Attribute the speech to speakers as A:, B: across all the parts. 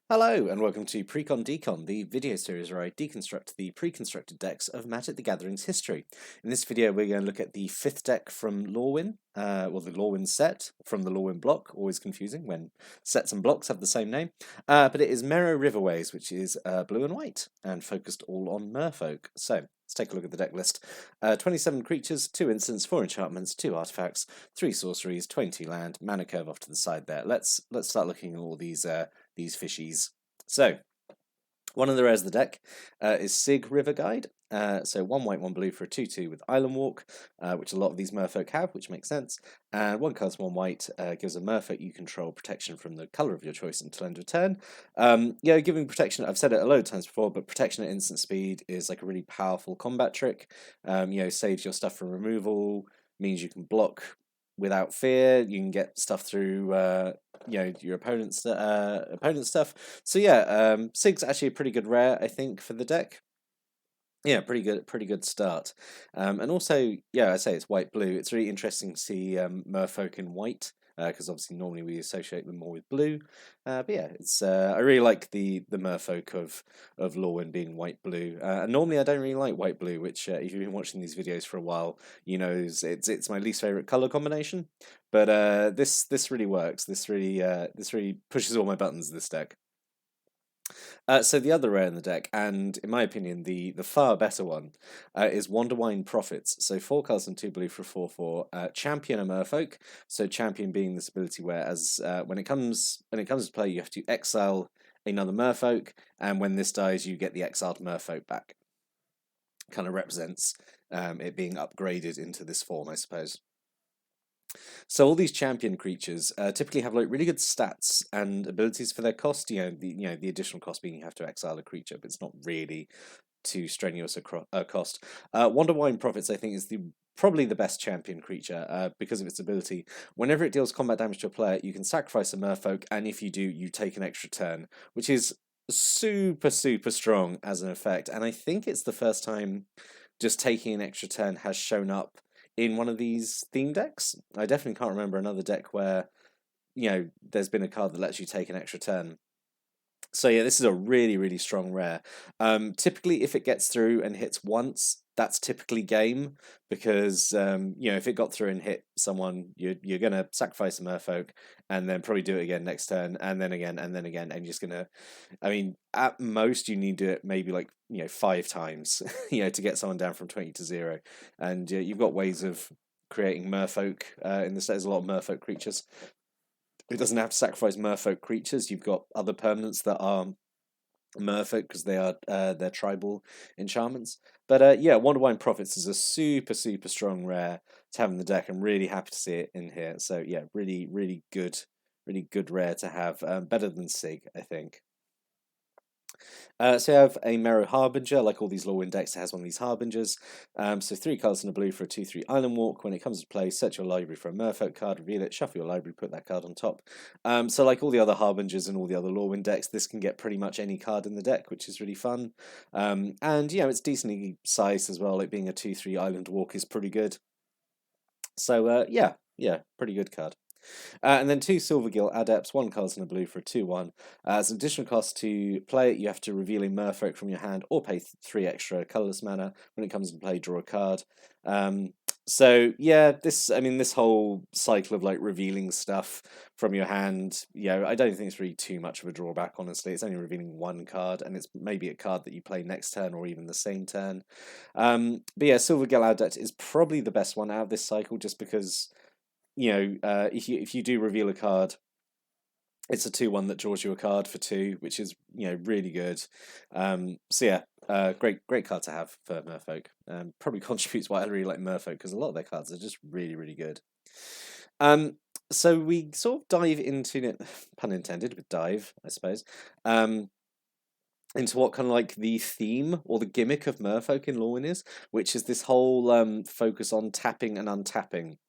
A: Hello and welcome to Precon Decon, the video series where I deconstruct the pre-constructed decks of Magic the Gathering's history. In this video we're going to look at the 5th deck from Lorwyn, the Lorwyn set from the Lorwyn block, always confusing when sets and blocks have the same name, but it is Merrow Riverways, which is blue and white and focused all on merfolk. So let's take a look at the deck list. 27 creatures, 2 instants, 4 enchantments, 2 artifacts, 3 sorceries, 20 land, mana curve off to the side there. Let's start looking at all these fishies. So, one of the rares of the deck is Sig River Guide. So 1 white, 1 blue for a 2/2 with Island Walk, which a lot of these merfolk have, which makes sense. And 1 cost, 1 white gives a merfolk you control protection from the colour of your choice until end of turn. Giving protection, I've said it a load of times before, but protection at instant speed is like a really powerful combat trick. Saves your stuff from removal, means you can block without fear. You can get stuff through your opponent's stuff. So yeah, Sig's actually a pretty good rare, I think, for the deck. Yeah, pretty good start. And also, yeah, I say it's white blue. It's really interesting to see merfolk in white, because obviously normally we associate them more with blue. But yeah, it's I really like the merfolk of Lorwyn being white blue. And normally I don't really like white blue, which if you've been watching these videos for a while, you know it's my least favorite color combination. But this really works. This really pushes all my buttons. This deck. So the other rare in the deck, and in my opinion, the far better one, is Wonderwine Prophets. So 4 cards and 2 blue for 4/4. Champion a Merfolk. So champion being this ability where, as when it comes to play, you have to exile another Merfolk, and when this dies, you get the exiled Merfolk back. Kind of represents it being upgraded into this form, I suppose. So all these champion creatures typically have like really good stats and abilities for their cost. The additional cost being you have to exile a creature, but it's not really too strenuous a cost. Wonderwine Prophets, I think, is probably the best champion creature because of its ability. Whenever it deals combat damage to a player, you can sacrifice a Merfolk, and if you do, you take an extra turn, which is super strong as an effect. And I think it's the first time just taking an extra turn has shown up in one of these theme decks. I definitely can't remember another deck where there's been a card that lets you take an extra turn. So yeah, this is a really strong rare. Typically, if it gets through and hits once, that's typically game because if it got through and hit someone, you're gonna sacrifice a Merfolk and then probably do it again next turn, and then again, and then again, and you're just gonna. I mean, at most you need to do it maybe like 5 times, to get someone down from 20 to 0, and you've got ways of creating Merfolk in this. There's a lot of Merfolk creatures. It doesn't have to sacrifice merfolk creatures. You've got other permanents that are merfolk because they're tribal enchantments. But yeah, Wonderwine Prophets is a super strong rare to have in the deck. I'm really happy to see it in here. So yeah, really good rare to have. Better than Sig, I think. So you have a Merrow Harbinger, like all these Lorwyn decks, it has one of these Harbingers. So 3 cards in a blue for a 2/3 Island Walk. When it comes to play, search your library for a Merfolk card, reveal it, shuffle your library, put that card on top. So like all the other Harbingers and all the other Lorwyn decks, this can get pretty much any card in the deck, which is really fun. And it's decently sized as well, like being a 2/3 Island Walk is pretty good. So yeah, pretty good card. And then 2 Silvergill Adepts, 1 card in a blue for a 2/1. As an additional cost to play it, you have to reveal a Merfolk from your hand or pay 3 extra colourless mana. When it comes into play, draw a card. So yeah, this whole cycle of like revealing stuff from your hand, I don't think it's really too much of a drawback, honestly. It's only revealing 1 card, and it's maybe a card that you play next turn or even the same turn. But yeah, Silvergill Adept is probably the best one out of this cycle, just because if you do reveal a card, it's a 2/1 that draws you a card for 2, which is really good. So yeah, great card to have for Merfolk. Probably contributes why I really like Merfolk, because a lot of their cards are just really good. So we sort of dive into it, pun intended, but dive, I suppose. Into what kind of like the theme or the gimmick of Merfolk in Lorwyn is, which is this whole focus on tapping and untapping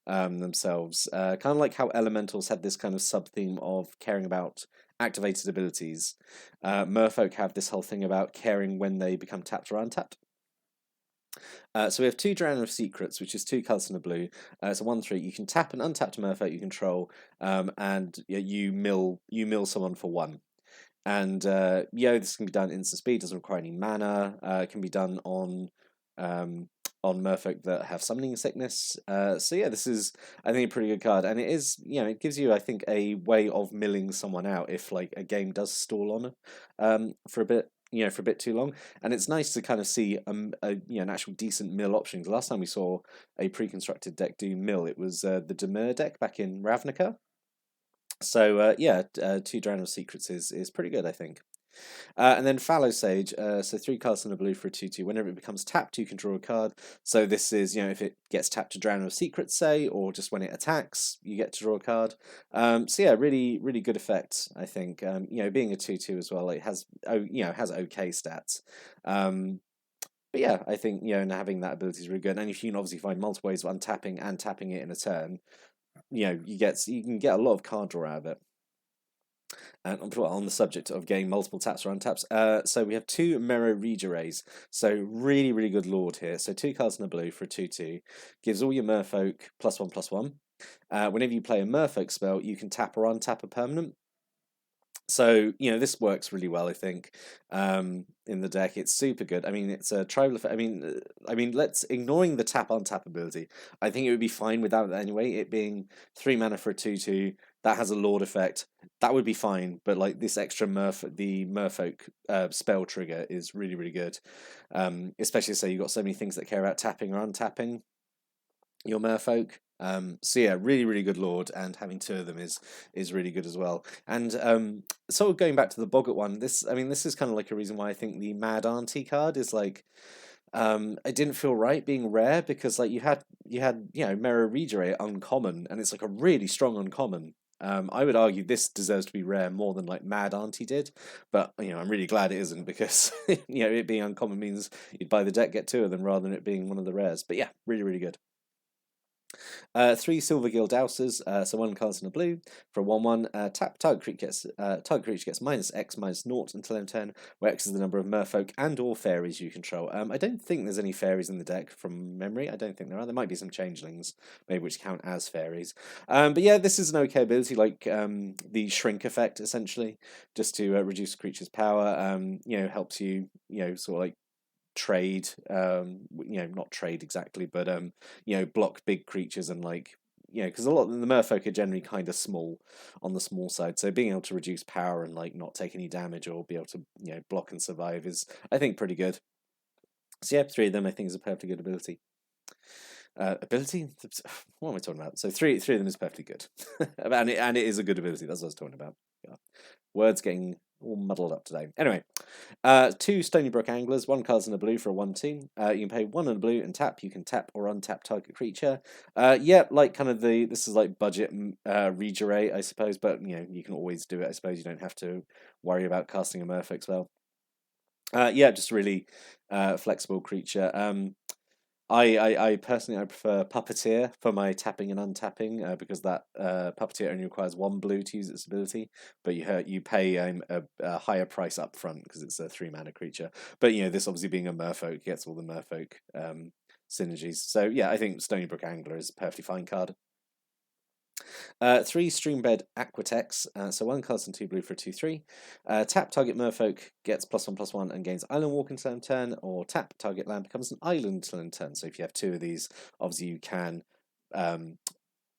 A: themselves. Kind of like how Elementals had this kind of sub-theme of caring about activated abilities. Merfolk have this whole thing about caring when they become tapped or untapped. So we have 2 Drown of Secrets, which is 2 cards in a blue. It's a 1/3. You can tap an untapped Merfolk you control, and you mill someone for 1. And this can be done instant speed, doesn't require any mana. It can be done um, on merfolk that have summoning sickness. So yeah, this is, I think, a pretty good card, and it is, it gives you, I think, a way of milling someone out if like a game does stall on for a bit. For a bit too long, and it's nice to kind of see an actual decent mill option. The last time we saw a pre-constructed deck do mill, it was the Demur deck back in Ravnica. So two Drown of Secrets is pretty good, I think. And then Fallow Sage, so 3 cards and a blue for a 2/2. Whenever it becomes tapped, you can draw a card. So this is, if it gets tapped to Drown of Secrets, say, or just when it attacks, you get to draw a card. So yeah, really, really good effect, I think. Being a 2/2 as well, it has, has okay stats. But yeah, I think, and having that ability is really good. And if you can obviously find multiple ways of untapping and tapping it in a turn, you can get a lot of card draw out of it. And on the subject of getting multiple taps or untaps, so we have 2 Merrow Riverways. So really, really good lord here. So 2 cards in a blue for a 2/2. Gives all your merfolk +1/+1. Whenever you play a merfolk spell, you can tap or untap a permanent. So, this works really well, I think, in the deck. It's super good. I mean, it's a tribal effect. Let's ignoring the tap on tap ability. I think it would be fine without that anyway. It being 3 mana for a 2/2 that has a Lord effect, that would be fine. But like this extra the Merfolk spell trigger is really, really good. Especially say you've got so many things that care about tapping or untapping your merfolk. So yeah, really, really good lord, and having 2 of them is really good as well. And sort of going back to the Boggart one, this is kind of like a reason why I think the Mad Auntie card is like, it didn't feel right being rare, because like you had Merrow Regenerate uncommon, and it's like a really strong uncommon. I would argue this deserves to be rare more than like Mad Auntie did, but I'm really glad it isn't, because it being uncommon means you'd buy the deck, get 2 of them, rather than it being one of the rares. But yeah, really, really good. 3 Silver Gill Dousers, so 1 card in a blue for a 1/1. Tap target creature gets -X/-0 until end turn, where X is the number of merfolk and/or fairies you control. I don't think there's any fairies in the deck from memory. I don't think there are. There might be some changelings, maybe, which count as fairies. But yeah, this is an okay ability, like the shrink effect, essentially, just to reduce creature's power. Helps you, sort of like trade, not trade exactly, but block big creatures, and like, because a lot of the merfolk are generally kind of small, on the small side, so being able to reduce power and like not take any damage, or be able to block and survive, is, I think, pretty good. So yeah, 3 of them I think is a perfectly good ability. Ability? What am I talking about? So three of them is perfectly good, and it is a good ability. That's what I was talking about. Yeah. Words getting all muddled up today. Anyway, 2 Stony Brook Anglers, 1 card in a blue for a 1/2. You can pay 1 in a blue and tap. You can tap or untap target creature. Like kind of this is like budget regenerate, I suppose, but you can always do it. I suppose you don't have to worry about casting a merfolk spell. Just really flexible creature. I personally, I prefer Puppeteer for my tapping and untapping, because that Puppeteer only requires 1 blue to use its ability, but you pay a higher price up front because it's a 3 mana creature. But this obviously being a merfolk gets all the merfolk synergies. So yeah, I think Stony Brook Angler is a perfectly fine card. 3 Streambed Aquatex, so 1 card and 2 blue for a 2/3. Tap target merfolk gets +1/+1 and gains island walk until end turn, or tap target land becomes an island until end turn. So if you have 2 of these, obviously you can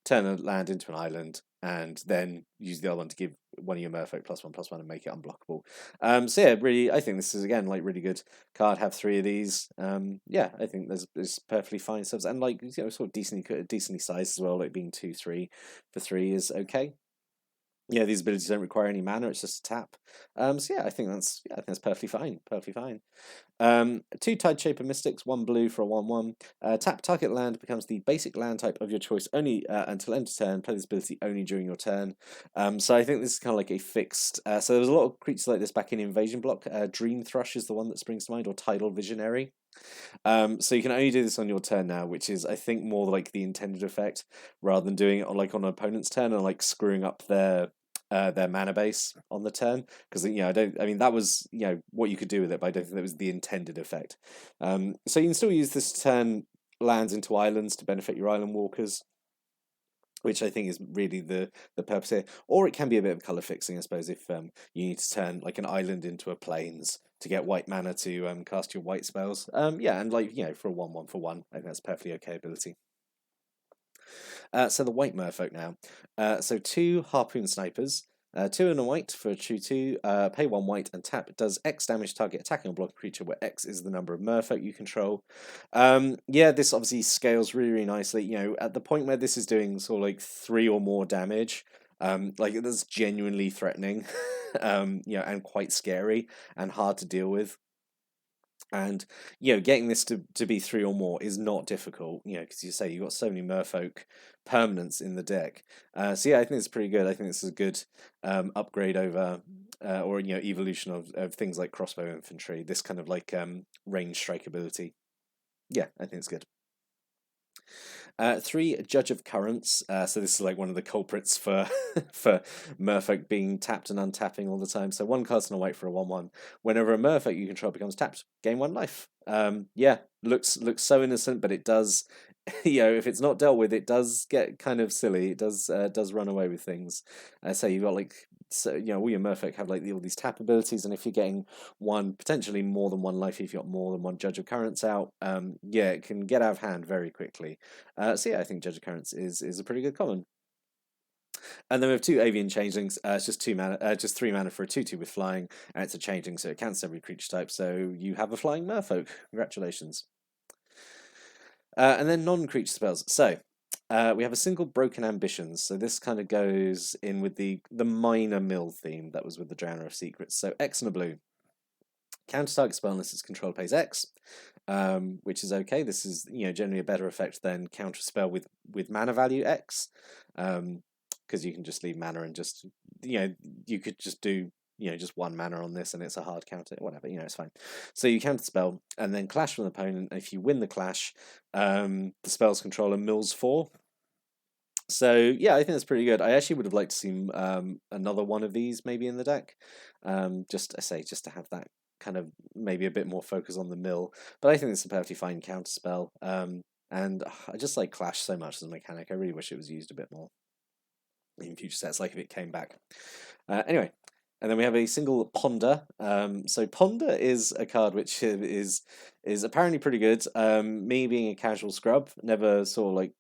A: turn a land into an island, and then use the other one to give one of your merfolk +1/+1 and make it unblockable. So yeah, really, I think this is, again, like, really good card. Have 3 of these. I think there's perfectly fine subs, and like, sort of decently sized as well. Like being 2/3 for 3 is okay. Yeah, these abilities don't require any mana; it's just a tap. So yeah, I think that's perfectly fine. Perfectly fine. 2 Tideshaper Mystics, 1 blue for a 1/1. Tap target land becomes the basic land type of your choice only until end of turn. Play this ability only during your turn. So I think this is kind of like a fixed. So there was a lot of creatures like this back in Invasion Block. Dream Thrush is the one that springs to mind, or Tidal Visionary. So you can only do this on your turn now, which is, I think, more like the intended effect, rather than doing it on an opponent's turn and like screwing up their mana base on the turn, because that was what you could do with it, but I don't think that was the intended effect. So you can still use this to turn lands into islands to benefit your island walkers. which I think is really the purpose here. Or it can be a bit of colour fixing, I suppose, if you need to turn like an island into a plains to get white mana to cast your white spells. Yeah, and like, you know, for a 1/1 for 1, I think that's perfectly okay ability. So the white merfolk now. So 2 harpoon snipers. 2 and a white for a 2/2. Pay 1 white and tap. Does X damage target attacking or blocking creature, where X is the number of merfolk you control. Yeah, this obviously scales really, really nicely. You know, at the point where this is doing sort of like 3 or more damage, like that's genuinely threatening, you know, and quite scary and hard to deal with. And you know, getting this to be 3 or more is not difficult, you know, because you say you've got so many merfolk permanents in the deck. So yeah, I think it's pretty good. I think this is a good upgrade over or you know, evolution of things like crossbow infantry, this kind of like range strike ability. Yeah, I think it's good. 3 Judge of Currents. So this is like one of the culprits for for Merfolk being tapped and untapping all the time. So 1 cast and a white for a 1/1. Whenever a Merfolk you control becomes tapped, gain 1 life. Yeah, looks so innocent, but it does, you know, if it's not dealt with, it does get kind of silly. It does run away with things. So you've got like, so you know, all your Merfolk have like all these tap abilities, and if you're getting one, potentially more than 1 life, if you've got more than 1 Judge of Currents out, yeah, it can get out of hand very quickly. So yeah, I think Judge of Currents is a pretty good common. And then we have 2 Avian Changelings. It's just 2 mana, just 3 mana for a 2/2 with flying, and it's a changeling, so it cancels every creature type. So you have a flying Merfolk. Congratulations. And then non-creature spells. So we have a single Broken Ambitions. So this kind of goes in with the minor mill theme that was with the Drowner of Secrets. So X and a blue. Counter target spell unless its control pays X, which is okay. This is, you know, generally a better effect than counter spell with mana value X, because you can just leave mana and just, you know, you could just do, you know, just 1 mana on this and it's a hard counter, whatever, you know, it's fine. So you counter spell and then clash with an opponent. And if you win the clash, the spell's controller mills 4. So yeah, I think that's pretty good. I actually would have liked to see another one of these maybe in the deck. Just I say just to have that kind of maybe a bit more focus on the mill. But I think it's a perfectly fine counter spell. And I just like Clash so much as a mechanic. I really wish it was used a bit more in future sets, like if it came back. Anyway, and then we have a single Ponder. So Ponder is a card which is apparently pretty good. Me being a casual scrub, never saw it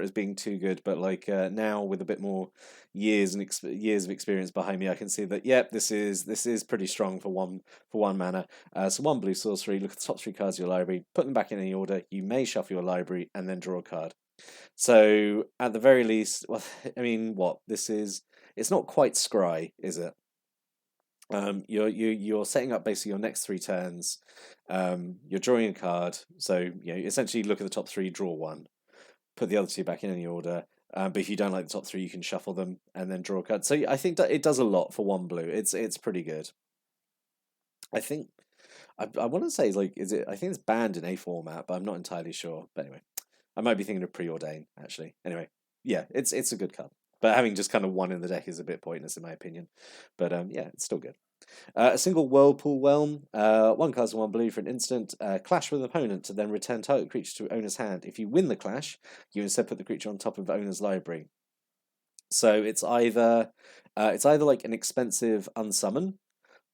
A: as being too good, but like now with a bit more years and years of experience behind me, I can see that yep, this is pretty strong for one mana. So 1 blue sorcery. Look at the top 3 cards of your library, put them back in any order. You may shuffle your library and then draw a card. So at the very least, well, I mean, what this is, it's not quite scry, is it? You're setting up basically your next 3 turns. You're drawing a card, so you know, essentially look at the top 3, draw 1, put the other 2 back in any order. But if you don't like the top 3, you can shuffle them and then draw a card. So I think that it does a lot for 1 blue. It's pretty good. I think I want to say like is it? I think it's banned in a format, but I'm not entirely sure. But anyway, I might be thinking of Preordain actually. Anyway, yeah, it's a good card. But having just kind of 1 in the deck is a bit pointless in my opinion. But yeah, it's still good. A single Whirlpool Whelm, 1 cast and 1 blue for an instant. Clash with an opponent to then return target creature to owner's hand. If you win the clash, you instead put the creature on top of owner's library. So it's either like an expensive unsummon,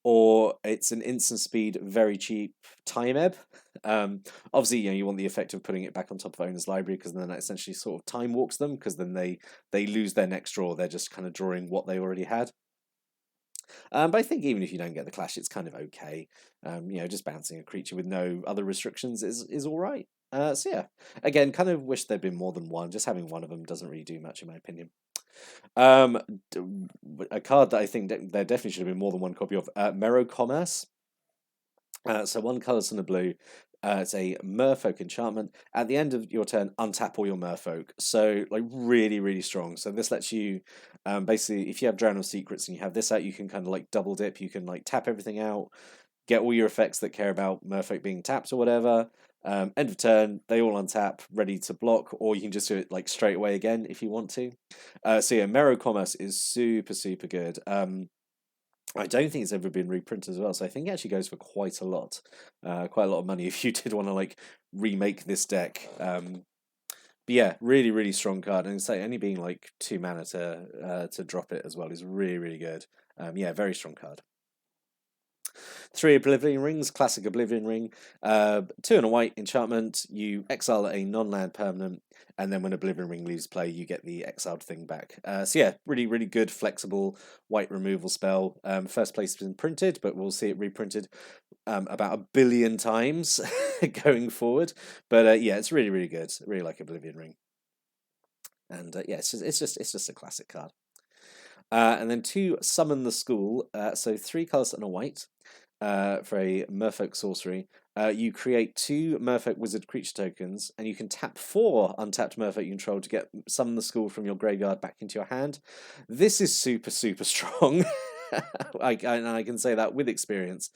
A: or it's an instant speed, very cheap time ebb. Obviously, you know, you want the effect of putting it back on top of owner's library because then that essentially sort of time walks them, because then they lose their next draw. They're just kind of drawing what they already had. But I think even if you don't get the clash, it's kind of okay. You know, just bouncing a creature with no other restrictions is all right. So yeah, again, kind of wish there'd been more than 1. Just having 1 of them doesn't really do much in my opinion. Um, a card that I think there definitely should have been more than 1 copy of, Merrow Commerce. So 1 colours and a blue. It's a Merfolk enchantment. At the end of your turn, untap all your Merfolk. So like really, really strong. So this lets you basically, if you have Drown of Secrets and you have this out, you can kind of like double dip. You can like tap everything out, get all your effects that care about Merfolk being tapped or whatever. End of turn, they all untap, ready to block, or you can just do it like straight away again if you want to. So yeah, Merrow Commerce is super, super good. I don't think it's ever been reprinted as well, so I think it actually goes for quite a lot of money if you did want to like remake this deck. But yeah, really, really strong card, and say only being like 2 mana to drop it as well is really, really good. Yeah, very strong card. 3 Oblivion Rings, classic Oblivion Ring. 2 and a white enchantment. You exile a non-land permanent, and then when Oblivion Ring leaves play, you get the exiled thing back. So yeah, really, really good, flexible white removal spell. First place has been printed, but we'll see it reprinted about 1 billion times going forward. But yeah, it's really, really good. I really like Oblivion Ring, and yeah, it's just a classic card. And then 2 Summon the School. So 3 colors and a white for a Merfolk sorcery. You create 2 Merfolk Wizard creature tokens, and you can tap 4 untapped Merfolk you control to get Summon the School from your graveyard back into your hand. This is super, super strong. I can say that with experience.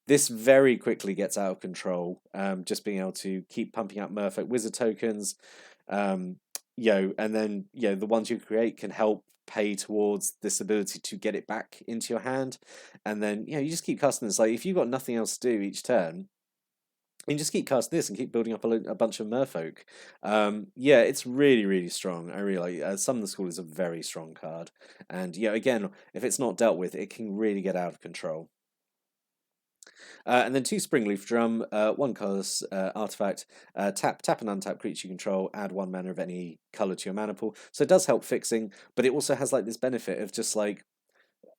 A: This very quickly gets out of control. Just being able to keep pumping out Merfolk Wizard tokens. Um, and then the ones you create can help pay towards this ability to get it back into your hand, and then you just keep casting this. Like if you've got nothing else to do each turn, you can just keep casting this and keep building up a bunch of Merfolk. Yeah, it's really, really strong. I really like. Summon the School is a very strong card, and again, if it's not dealt with, it can really get out of control. And then 2 Springleaf Drum, 1 colorless artifact. Tap an untap creature you control, add 1 mana of any color to your mana pool. So it does help fixing, but it also has like this benefit of just like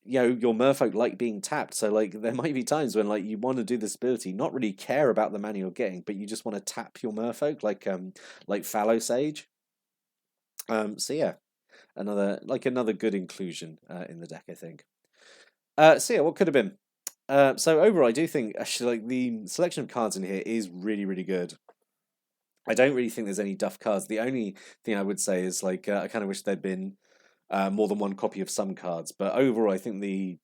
A: your Merfolk like being tapped. So like there might be times when like you want to do this ability, not really care about the mana you're getting, but you just want to tap your Merfolk like Fallow Sage. So yeah, another good inclusion in the deck, I think. So yeah, what could have been? So overall, I do think actually like the selection of cards in here is really, really good. I don't really think there's any duff cards. The only thing I would say is like I kind of wish there'd been more than one copy of some cards. But overall, I think the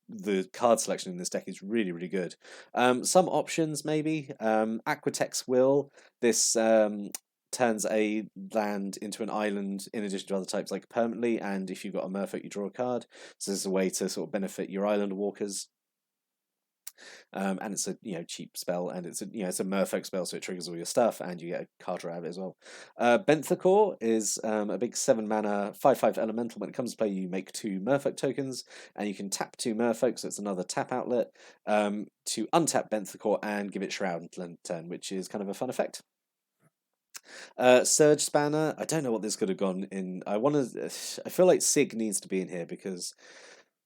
A: card selection in this deck is really, really good. Some options maybe. Aquatex Will. This turns a land into an island in addition to other types like permanently, and if you've got a Merfolk, you draw a card. So this is a way to sort of benefit your island walkers. And it's a cheap spell, and it's a Merfolk spell, so it triggers all your stuff, and you get a card out of it as well. Benthacor is a big 7 mana 5/5 elemental. When it comes to play, you make 2 Merfolk tokens, and you can tap 2 Merfolk, so it's another tap outlet to untap Benthacor and give it Shroud Lantern, which is kind of a fun effect. Surge Spanner. I don't know what this could have gone in. I feel like Sig needs to be in here because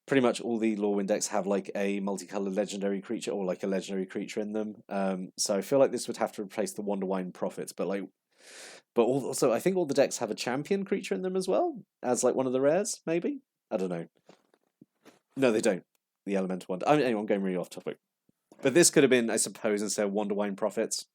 A: pretty much all the Lorwyn decks have like a multicolored legendary creature or like a legendary creature in them. So I feel like this would have to replace the Wonderwine Prophets, but also I think all the decks have a champion creature in them as well as like one of the rares, maybe. I don't know. No, they don't. The elemental one. Anyway, I'm going really off topic. But this could have been, I suppose, instead of Wonderwine Prophets.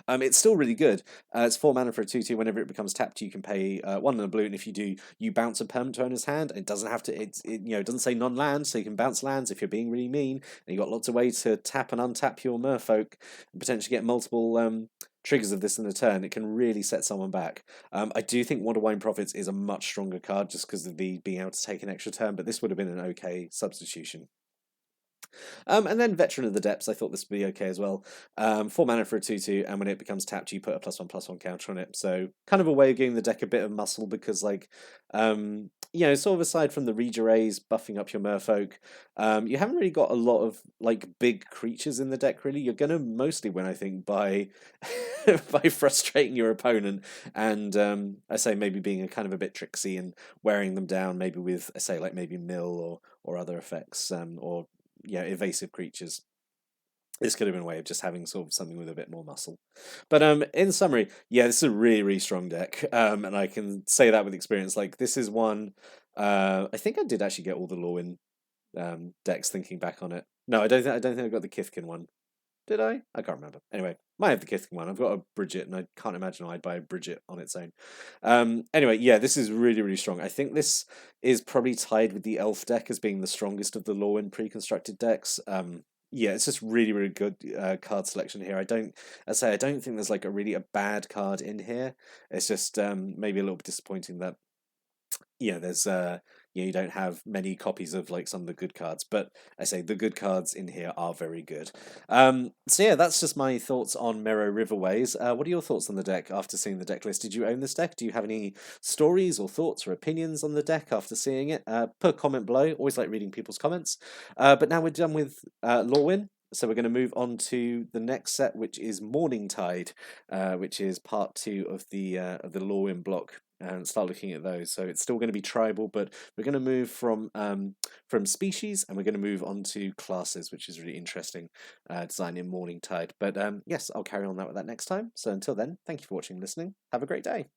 A: It's still really good. It's 4 mana for a 2/2. Whenever it becomes tapped, you can pay 1 and a blue, and if you do, you bounce a permanent to owner's hand. It doesn't have to. It doesn't say non-land, so you can bounce lands if you're being really mean. And you got lots of ways to tap and untap your Merfolk and potentially get multiple triggers of this in a turn. It can really set someone back. I do think Wonderwine Prophets is a much stronger card just because of the being able to take an extra turn, but this would have been an okay substitution. And then Veteran of the Depths, I thought this would be okay as well. 4 mana for a 2/2, and when it becomes tapped, you put a +1/+1 counter on it. So kind of a way of giving the deck a bit of muscle because, like, sort of aside from the Regierays buffing up your Merfolk, you haven't really got a lot of like big creatures in the deck. Really, you're gonna mostly win, I think, by by frustrating your opponent, and I say maybe being a kind of a bit tricksy and wearing them down, maybe with I say like maybe mill or other effects, or evasive creatures. This could have been a way of just having sort of something with a bit more muscle. But in summary, yeah, this is a really, really strong deck. And I can say that with experience. Like this is one I think I did actually get all the Lorwyn decks thinking back on it. No, I don't think I got the Kithkin one. Did I? I can't remember. Anyway, might have the Kithkin one. I've got a Bridget, and I can't imagine I'd buy a Bridget on its own. Anyway, yeah, this is really, really strong. I think this is probably tied with the Elf deck as being the strongest of the Lorwyn pre-constructed decks. Yeah, it's just really, really good card selection here. I don't think there's like a bad card in here. It's just maybe a little bit disappointing that there's you don't have many copies of like some of the good cards. But I say the good cards in here are very good. So yeah, that's just my thoughts on Merrow Riverways. What are your thoughts on the deck after seeing the deck list? Did you own this deck? Do you have any stories or thoughts or opinions on the deck after seeing it? Put a comment below. Always like reading people's comments. But now we're done with Lorwyn. So we're going to move on to the next set, which is Morningtide, which is part 2 of the Lorwyn block, and start looking at those. So it's still going to be tribal, but we're going to move from species, and we're going to move on to classes, which is really interesting, design in Morningtide. But yes, I'll carry on that with that next time. So until then, thank you for watching and listening. Have a great day.